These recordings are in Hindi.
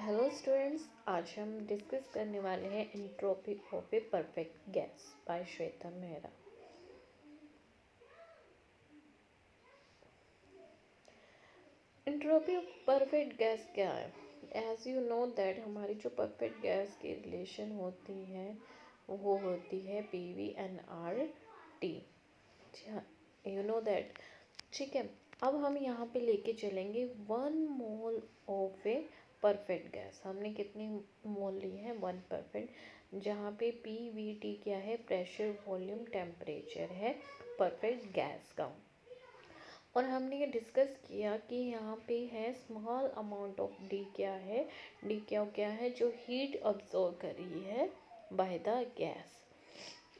हेलो स्टूडेंट्स, आज हम डिस्कस करने वाले हैं entropy of a perfect gas by Shweta Mehra. Entropy of perfect gas क्या है? एज यू नो दैट हमारी जो परफेक्ट गैस की रिलेशन होती है वो होती है PV/RT। You know that. ठीक है, अब हम यहाँ पे लेके चलेंगे 1 mole of a perfect gas. हमने कितनी मोल ली है? 1 परफेक्ट, जहाँ पे PVT क्या है? प्रेशर वॉल्यूम टेम्परेचर है परफेक्ट गैस का। और हमने ये डिस्कस किया कि यहाँ पे है स्मॉल अमाउंट ऑफ डी क्या है? डी क्या है? जो हीट अब्जॉर्ब कर रही है बाय द गैस,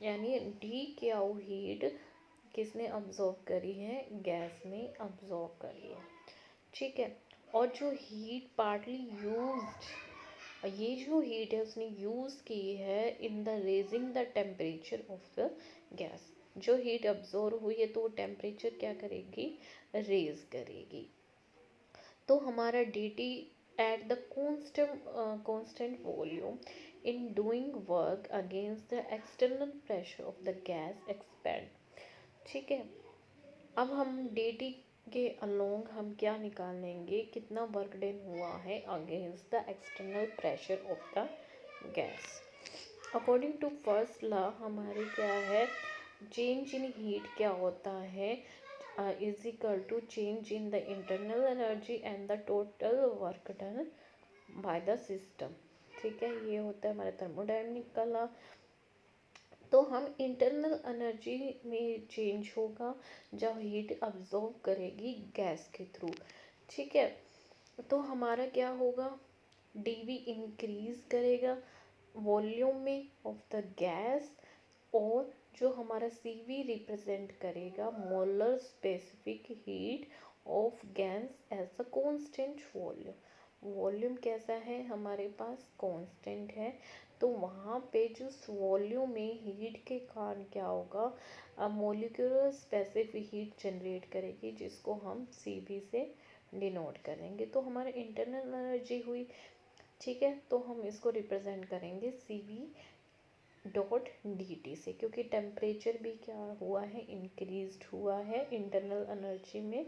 यानी डी क्यू हीट किसने अब्जॉर्ब करी है? गैस ने अब्जॉर्ब करी है। ठीक है, और जो हीट पार्टली यूज्ड, ये जो हीट है उसने यूज़ की है in the raising the temperature of the gas. जो हीट अब्जॉर्ब हुई है तो वो टेम्परेचर क्या करेगी? रेज करेगी। तो हमारा dt at the constant volume in doing work against the external pressure of the gas expand। ठीक है, अब हम dt के अलोंग हम क्या निकाल लेंगे? कितना वर्क डन हुआ है against the external pressure of the gas. According to first law हमारी क्या है? चेंज इन हीट क्या होता है? Is equal to change in the internal energy and the total work done by the system. ठीक है, ये होता है हमारा थर्मोडायनेमिक का लॉ। तो हम इंटरनल एनर्जी में चेंज होगा जब हीट अब्जॉर्ब करेगी गैस के थ्रू। ठीक है, तो हमारा क्या होगा? dV इंक्रीज करेगा वॉल्यूम में ऑफ द गैस, और जो हमारा CV रिप्रेजेंट करेगा molar specific heat of gas as a constant volume. Volume कैसा है? हमारे पास कांस्टेंट है, तो वहाँ पे जो वॉल्यूम में हीट के कारण क्या होगा? मोलिकुलर स्पेसिफिक हीट जनरेट करेगी, जिसको हम CV से डिनोट करेंगे। तो हमारा इंटरनल एनर्जी हुई। ठीक है, तो हम इसको रिप्रेजेंट करेंगे CV डॉट dt से, क्योंकि टेम्परेचर भी क्या हुआ है? इंक्रीज्ड हुआ है इंटरनल एनर्जी में।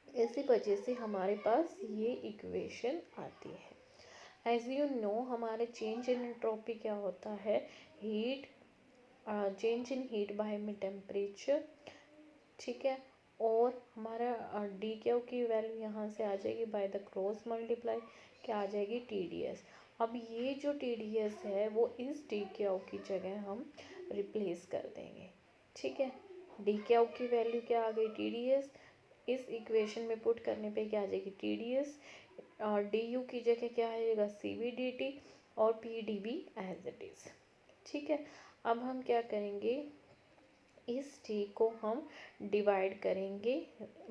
इसी वजह से हमारे पास ये इक्वेशन आती है। एज यू नो, हमारे चेंज इन एंट्रोपी क्या होता है? Heat change in heat bye में टेम्परेचर। ठीक है, और हमारा डी क्यू की वैल्यू यहाँ से आ जाएगी बाय द क्रॉस मल्टीप्लाई, क्या आ जाएगी? TDS। अब ये जो TDS है वो इस डी क्यू की जगह हम रिप्लेस कर देंगे। ठीक है, डी क्यू की वैल्यू क्या आ गई? TDS। इस इक्वेशन में पुट करने पे क्या आ जाएगी? TDS। और DU की जगह क्या आएगा? CVDT, और PDB एज इट इज़। ठीक है, अब हम क्या करेंगे? इस टी को हम डिवाइड करेंगे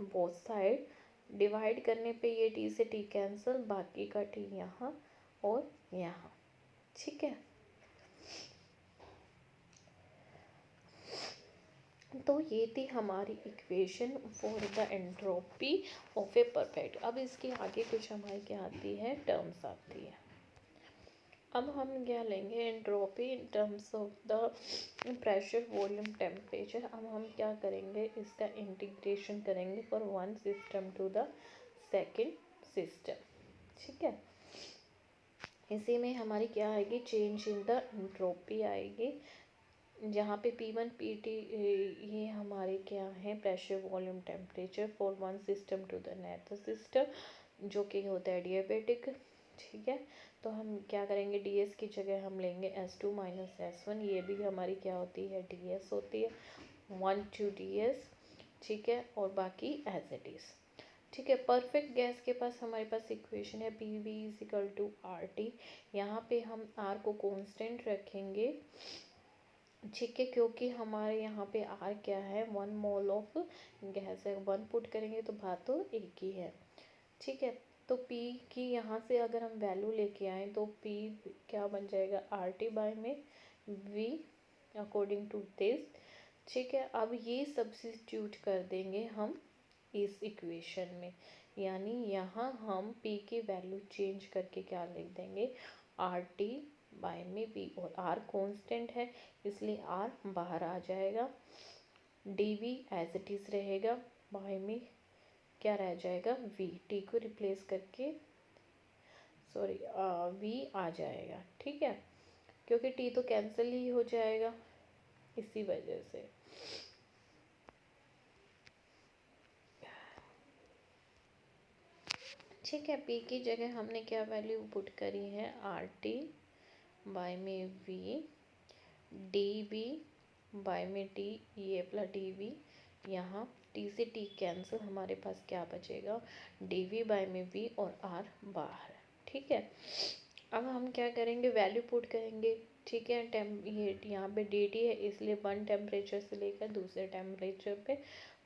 बोथ साइड। डिवाइड करने पे ये टी से टी कैंसिल, बाकी का टी यहाँ और यहाँ। ठीक है, तो ये थी हमारी equation for the entropy of a perfect. अब इसके आगे कुछ हमारी क्या आती है? टर्म्स आती है। अब हम क्या लेंगे? Entropy in terms of the pressure volume temperature. अब हम क्या करेंगे? इसका इंटीग्रेशन करेंगे for one system to the second system. ठीक है, इसी में हमारी क्या आएगी? चेंज इन द एंट्रोपी आएगी, जहाँ पे P1 PT ये हमारे क्या है? Pressure volume temperature for one system to the next system, जो कि होता है डियाबेटिक। ठीक है, तो हम क्या करेंगे? DS की जगह हम लेंगे S2 - S1। ये भी हमारी क्या होती है? DS होती है, 1 to DS। ठीक है, और बाकी एज इट इज़। ठीक है, परफेक्ट गैस के पास हमारे पास इक्वेशन है PV = RT। यहाँ पे हम R को कांस्टेंट रखेंगे। ठीक है, क्योंकि हमारे यहाँ पे R क्या है? 1 मोल ऑफ गैस है। 1 पुट करेंगे तो बात तो एक ही है। ठीक है, तो P की यहाँ से अगर हम वैल्यू लेके आए तो P क्या बन जाएगा? RT बाय में V अकॉर्डिंग टू दिस। ठीक है, अब ये सब्स्टिट्यूट कर देंगे हम इस इक्वेशन में। यानी यहाँ हम p की वैल्यू चेंज करके क्या लिख देंगे, आर टी बाय में v, और r कांस्टेंट है इसलिए r बाहर आ जाएगा, dv एज इट इज़ रहेगा, बाय में क्या रह जाएगा v, t को रिप्लेस करके सॉरी v आ जाएगा। ठीक है, क्योंकि t तो कैंसिल ही हो जाएगा इसी वजह से। ठीक है, p की जगह हमने क्या वैल्यू पुट करी है, आर टी बाय में v, डी वी बाय में टी, ये प्लस डी वी, यहाँ t से t कैंसिल, हमारे पास क्या बचेगा, डी वी बाय में v और r बाहर। ठीक है, अब हम क्या करेंगे, वैल्यू पुट करेंगे। ठीक है, ये यहाँ पे डी टी है इसलिए वन टेम्परेचर से लेकर दूसरे टेम्परेचर पे,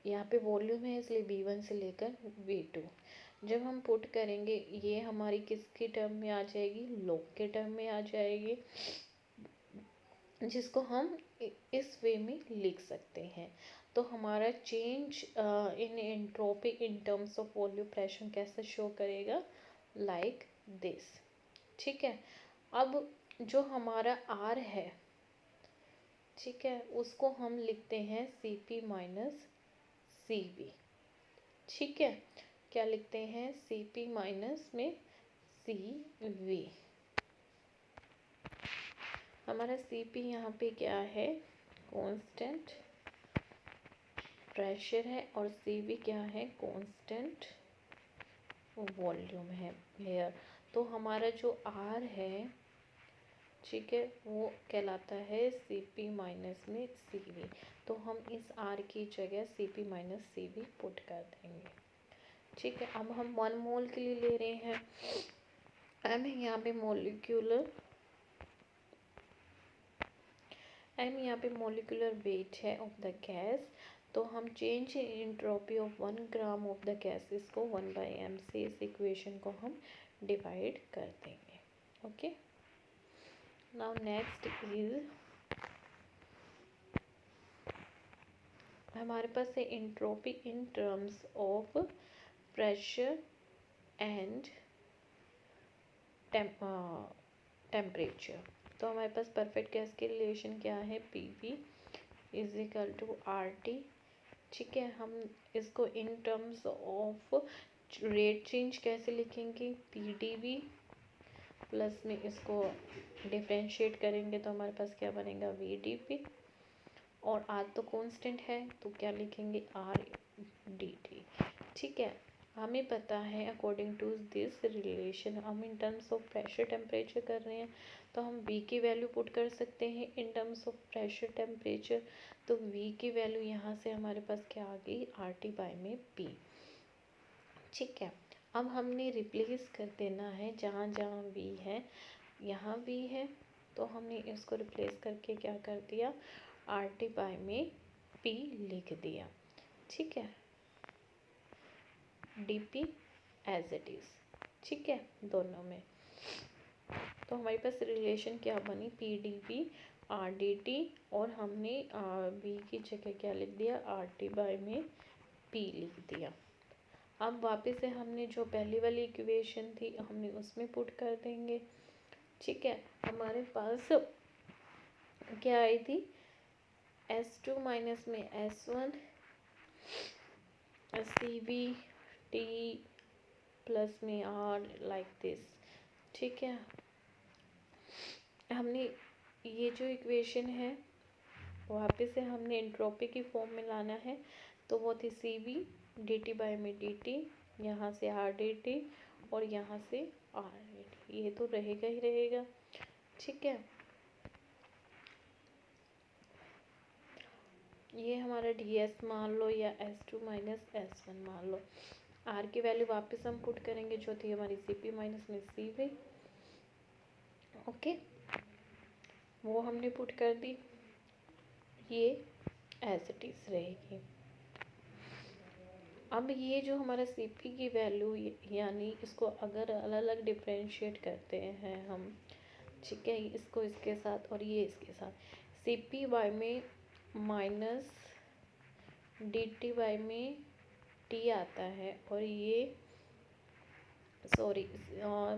यहाँ पे वॉल्यूम है इसलिए V1 से लेकर V2। जब हम पुट करेंगे ये हमारी किसके टर्म में आ जाएगी, लॉग के टर्म में आ जाएगी, जिसको हम इस वे में लिख सकते हैं। तो हमारा change in entropy in terms of volume pressure कैसे शो करेगा, लाइक दिस। ठीक है, अब जो हमारा R है, ठीक है, उसको हम लिखते हैं Cp माइनस Cv। ठीक है, क्या लिखते हैं, Cp माइनस में Cv। हमारा Cp यहाँ पे क्या है, कांस्टेंट प्रेशर है, और Cv क्या है, कांस्टेंट वॉल्यूम है हेयर। तो हमारा जो R है, ठीक है, वो कहलाता है Cp माइनस में Cv। तो हम इस R की जगह Cp माइनस Cv पुट कर देंगे। ठीक है, अब हम 1 मोल के लिए ले रहे हैं, m यहाँ पे मोलिकुलर वेट है ऑफ द गैस। तो हम change in entropy of 1 gram of the gas, इसको 1/m से इस इक्वेशन को हम डिवाइड कर देंगे। ओके, नाउ नेक्स्ट इज हमारे पास है entropy in terms of pressure and temperature. तो हमारे पास परफेक्ट गैस की रिलेशन क्या है, P V is equal to R T. ठीक है, हम इसको in terms of rate change कैसे लिखेंगे, पी डी वी प्लस में इसको डिफ्रेंशिएट करेंगे तो हमारे पास क्या बनेगा, वी डी पी, और आर तो कांस्टेंट है तो क्या लिखेंगे, आर डी टी। ठीक है, हमें पता है अकॉर्डिंग टू दिस रिलेशन हम इन टर्म्स ऑफ प्रेशर टेम्परेचर कर रहे हैं, तो हम V की वैल्यू पुट कर सकते हैं इन टर्म्स ऑफ प्रेशर टेम्परेचर। तो V की वैल्यू यहाँ से हमारे पास क्या आ गई, आर टी बाय में P। ठीक है, अब हमने रिप्लेस कर देना है, जहाँ जहाँ V है यहाँ V है, तो हमने इसको रिप्लेस करके क्या कर दिया, आर टी बाय में P लिख दिया। ठीक है, D P as it is. ठीक है, दोनों में तो हमारे पास रिलेशन क्या बनी, P D V R D T, और हमने वी की जगह क्या लिख दिया, आर टी बाय में पी लिख दिया। अब वापस से हमने जो पहली वाली इक्वेशन थी हमने उसमें पुट कर देंगे। ठीक है, हमारे पास क्या आई थी, S2 माइनस में S1 CV T प्लस में R लाइक दिस। ठीक है, हमने ये जो इक्वेशन है वापस से हमने एंट्रोपी की फॉर्म में लाना है, तो वो थी CV dt बाय में dt, यहाँ से R dt और यहाँ से R dt, ये तो रहेगा ही रहेगा। ठीक है, ये हमारा ds मान लो या S2 माइनस S1 मान लो। R की वैल्यू वापस हम पुट करेंगे जो थी हमारी Cp माइनस में Cv। ओके, वो हमने पुट कर दी, ये एज इट इज़ रहेगी। अब ये जो हमारा Cp की वैल्यू, यानी इसको अगर अलग अलग डिफ्रेंशिएट करते हैं हम, ठीक है, इसको इसके साथ और ये इसके साथ, Cp बाय में माइनस डी टी बाय में टी आता है, और ये सॉरी,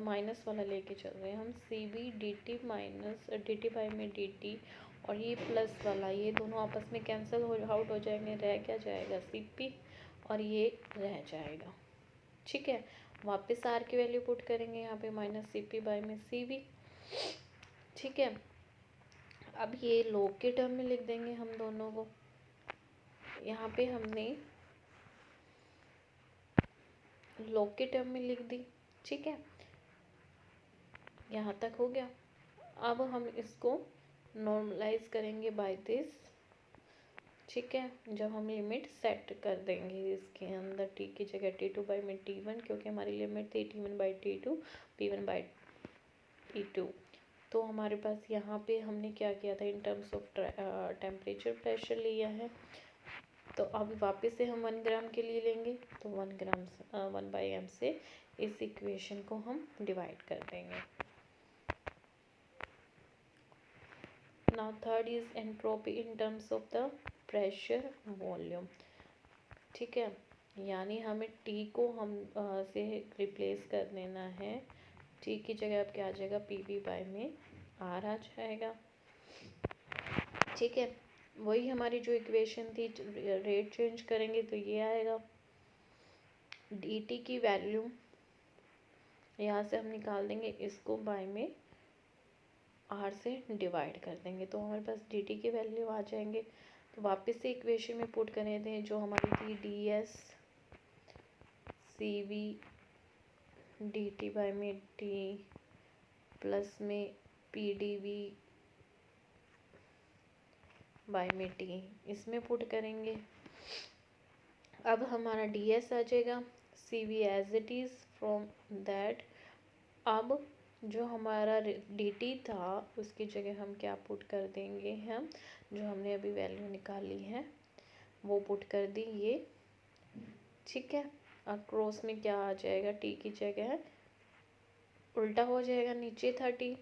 माइनस वाला लेके चल रहे हैं हम। C V D T minus D T by में डी टी, और ये प्लस वाला, ये दोनों आपस में कैंसिल हो आउट हो जाएंगे। रह क्या जाएगा, सी पी, और ये रह जाएगा। ठीक है, वापस आर की वैल्यू पुट करेंगे यहाँ पे, माइनस सी पी बाई में सी बी। ठीक है, अब ये लॉग के टर्म में लिख देंगे हम दोनों को। यहाँ पे हमने लॉग के टर्म में लिख दी। ठीक है, यहाँ तक हो गया। अब हम इसको नॉर्मलाइज करेंगे बाय दिस। ठीक है, जब हम लिमिट सेट कर देंगे इसके अंदर, टी की जगह टी टू बाई में टी वन, क्योंकि हमारी लिमिट थी T one by T two, P one by P two. तो हमारे पास यहाँ पे हमने क्या किया था, in terms of temperature pressure लिया है। तो अब वापस से हम 1 ग्राम के लिए लेंगे, तो 1 से इस इक्वेशन को हम डिवाइड कर देंगे। Now third is entropy in terms of the pressure volume. ठीक है, यानी हमें टी को हम से रिप्लेस कर देना है। टी की जगह अब क्या आ जाएगा, पी बी बाई में आर आ जाएगा। ठीक है, वही हमारी जो इक्वेशन थी, रेट चेंज करेंगे तो ये आएगा। डी टी की वैल्यू यहाँ से हम निकाल देंगे, इसको बाय में आर से डिवाइड कर देंगे, तो हमारे पास डी टी की वैल्यू आ जाएंगे। तो वापस से इक्वेशन में पुट करने थे, जो हमारी थी D S C V D T by में टी प्लस में पी डी वी बाई में टी, इसमें पुट करेंगे। अब हमारा डी एस आ जाएगा, C V as it is from that. अब जो हमारा डी टी था उसकी जगह हम क्या पुट कर देंगे, हम जो हमने अभी वैल्यू निकाली है वो पुट कर दी ये। ठीक है, अब क्रॉस में क्या आ जाएगा, टी की जगह उल्टा हो जाएगा, नीचे था T,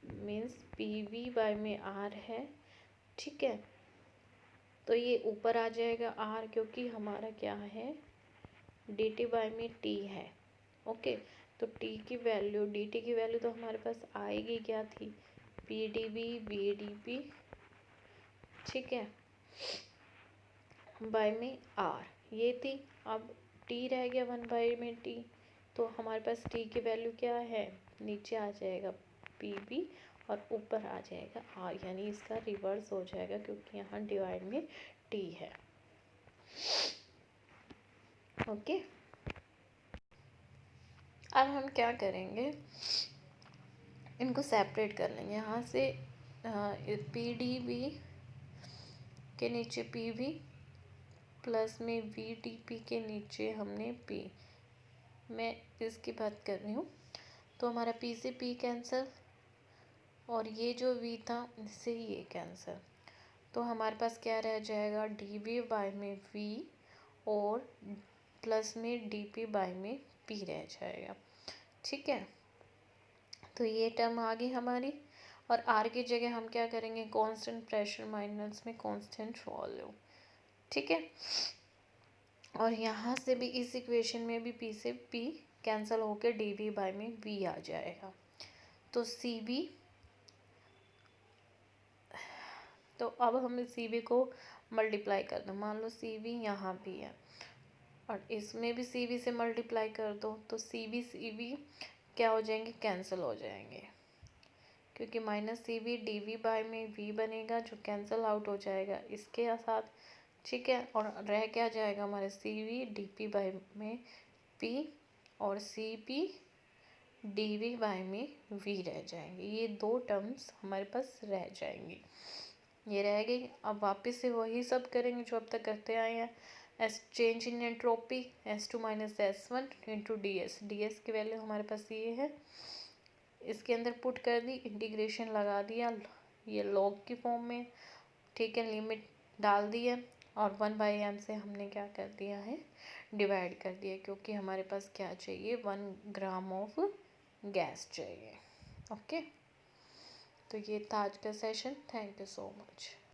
means P V by में आर है। ठीक है, तो ये ऊपर आ जाएगा आर, क्योंकि हमारा क्या है, डी टी बाई में टी है। ओके, तो टी की वैल्यू, डी टी की वैल्यू तो हमारे पास आएगी, क्या थी, P D V V D P. ठीक है, बाई में आर ये थी। अब टी रह गया 1 में टी, तो हमारे पास टी की वैल्यू क्या है, नीचे आ जाएगा पी बी और ऊपर आ जाएगा आर, यानी इसका रिवर्स हो जाएगा, क्योंकि यहाँ डिवाइड में टी है। ओके, अब हम क्या करेंगे, इनको सेपरेट कर लेंगे। यहाँ से पी डी वी के नीचे पी वी प्लस में वी डी पी के नीचे हमने पी, मैं इसकी बात कर रही हूँ। तो हमारा पी से पी कैंसिल, और ये जो वी था इससे ये कैंसिल, तो हमारे पास क्या रह जाएगा, डी वी बाई में वी और प्लस में डी पी बाई में पी रह जाएगा। ठीक है, तो ये टर्म आ गई हमारी। और आर की जगह हम क्या करेंगे, कांस्टेंट प्रेशर माइनस में कांस्टेंट वॉल्यूम। ठीक है, और यहाँ से भी इस इक्वेशन में भी पी से पी कैंसिल होकर डी वी बाई में वी आ जाएगा। तो सी बी, तो अब हम सी बी को मल्टीप्लाई कर दो, मान लो सी बी यहाँ भी है और इसमें भी सी बी से मल्टीप्लाई कर दो, तो सी बी क्या हो जाएंगे, कैंसिल हो जाएंगे, क्योंकि minus C V D V by में वी बनेगा जो कैंसिल आउट हो जाएगा इसके साथ। ठीक है, और रह क्या जाएगा हमारे, C V D P by में पी और C P D V by में वी रह जाएंगे। ये दो टर्म्स हमारे पास रह जाएंगी, ये रह गई। अब वापस से वही सब करेंगे जो अब तक करते आए हैं। S change in entropy S2 minus S1 into D S की वैल्यू हमारे पास ये है, इसके अंदर पुट कर दी, इंटीग्रेशन लगा दिया ये लॉग की फॉर्म में। ठीक है, लिमिट डाल दी है और 1/m से हमने क्या कर दिया है, डिवाइड कर दिया, क्योंकि हमारे पास क्या चाहिए, 1 ग्राम ऑफ गैस चाहिए। ओके, तो ये था आज का session. Thank you so much.